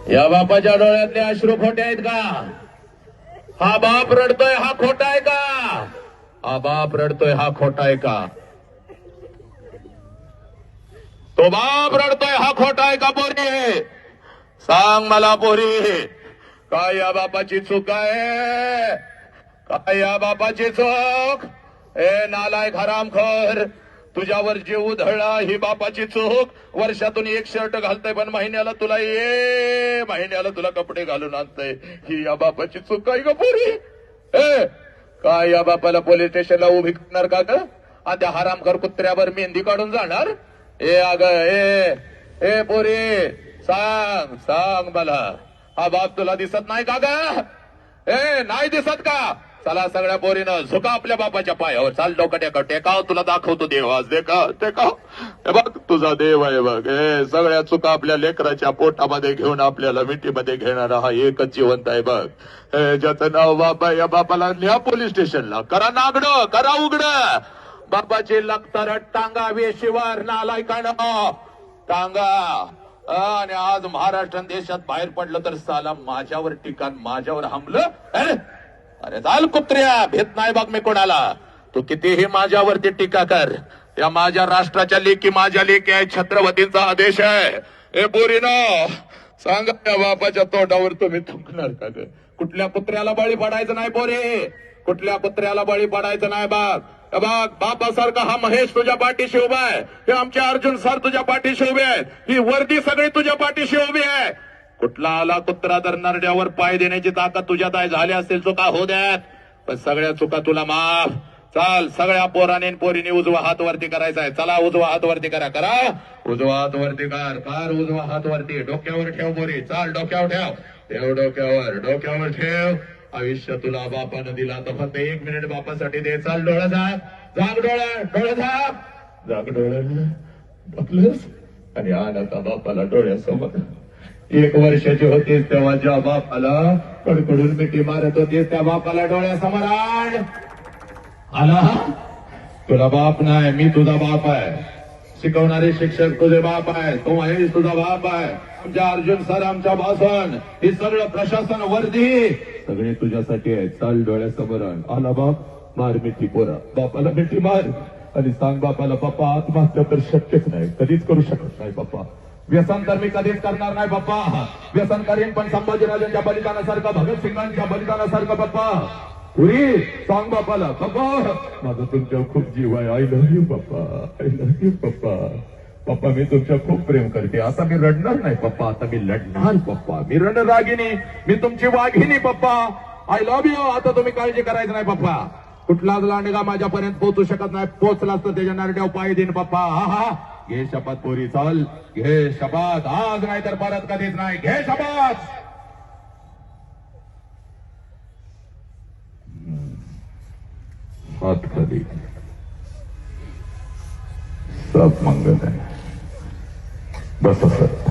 या बापाच्या डोळ्यातले अश्रू खोटे आहेत का? हा बाप रडतोय हा खोटा आहे का? हा बाप रडतोय हा खोटा आहे का? तो बाप रडतोय हा खोटा आहे का पोरी? सांग मला पोरी, काय या बापाची चूक आहे? काय या बापाची चूक? ए नालायक हरामखोर, तुझ्यावर जीव उधळला ही बापाची चूक. वर्षातून एक शर्ट घालतय पण महिन्याला तुला कपडे घालून आणतय, ही या बापाची चूक आहे का पोरी? ए काय या बापाला पोलीस स्टेशनला उभी करणार का ग? आणि त्या हरामखोर कुत्र्यावर मेहंदी काढून जाणार? ए अग ए पोरी, सांग मला, हा बाप तुला दिसत नाही का ग? नाही दिसत का? चला सगळ्या पोरीनं झुका आपल्या बापाच्या पायावर, चाल डोकं टेकाव, तुला दाखवतो देव आज. टेकाव हे बघ तुझा देव आहे बघ. सगळ्या चुका आपल्या लेकराच्या पोटामध्ये घेऊन आपल्याला मिठीमध्ये घेणारा हा एकच जिवंत आहे बघ. ज्याचं नाव बाप आहे, या बापाला न्या पोलीस स्टेशनला, करा नागड, करा उघड. बापाची लखतर टांगा वेशीवर नालायकानं टांगा. आणि आज महाराष्ट्र देशात बाहेर पडलं तर साला माझ्यावर ठिकाण, माझ्यावर हमलं. अरे चाल कुत्र्या, भेट नाही बघ मी कोणाला. तू कितीही माझ्यावरती टीका कर, त्या माझ्या राष्ट्राच्या लेकी माझ्या लेकी आहे, छत्रपतींचा आदेश आहे. ए पोरीनो, सांगा त्या बापाच्या तोंडावर तुम्ही थुंकणार का ग? कुठल्या कुत्र्याला बळी पडायचं नाही पोरी, कुठल्या कुत्र्याला बळी पडायचं नाही बघ. बघ बापासारखा हा महेश तुझ्या पाठीशी उभा आहे, हे आमचे अर्जुन सर तुझ्या पाठीशी उभे आहेत, ही वर्दी सगळी तुझ्या पाठीशी उभी आहे. कुठला आला कुत्रा तर नरड्यावर पाय देण्याची ताकद तुझ्यात आहे. झाली असतील चुका हो द्यात, पण सगळ्या चुका तुला माफ. चाल सगळ्या पोराने पोरीने उजवा हात वरती करायचा आहे. चला उजवा हात वरती करा, उजवा हात वरती कर उजवा हात वरती. डोक्यावर ठेव पोरी, चाल डोक्यावर ठेव डोक्यावर ठेव. आयुष्य तुला बापानं दिला तर फक्त 1 मिनिट बापासाठी दे. चाल डोळा जाग डोळा बघलंस आणि आला का बापाला डोळ्यासमोर. 1 वर्षाची होतीस तेव्हा ज्या बापाला कडकडून मिठी मारत होतीस त्या बापाला डोळ्यासमोर आला. तुला बाप नाही, मी तुझा बाप आहे. शिकवणारे शिक्षक तुझे बाप आहे, तो महेश तुझा बाप आहे. आमच्या अर्जुन सर, आमच्या भाषण, हे सगळं प्रशासन वर्दी सगळे तुझ्यासाठी आहे. चाल डोळ्यासमोर आला बाप, मार मिठी पोरा, बापाला मिठी मार आणि सांग बापाला, पप्पा आत्महत्या तर शक्यच नाही, कधीच करू शकत नाही पप्पा. व्यसन तर मी कधीच करणार नाही पप्पा. व्यसन करीन पण संभाजीराजांच्या बलिदानासारखं, भगतसिंगांच्या बलिदानासारखं पप्पा. पुरी सांग बापाला, पप्पा माझा तुमच्यावर खूप जीव आहे, आय लव्ह यू पप्पा, आय लव्ह यू पप्पा. पप्पा मी तुमच्या खूप प्रेम करते. आता मी रडणार नाही पप्पा, आता मी लढणार पप्पा. मी रणरागिनी, मी तुमची वाघिनी पप्पा. I love you. आता तुम्ही काळजी करायचं नाही पप्पा. कुठलाच लांडगा माझ्यापर्यंत पोहोचू शकत नाही, पोहोचलाच तर त्याच्या नरड्यावर पाय देईन पप्पा. हा घे शपथ पोरी, चाल घे शपथ, आज नाही तर परत कधीच नाही. घे शपथ. हात खाली, सब मंगल आहे. बस सर.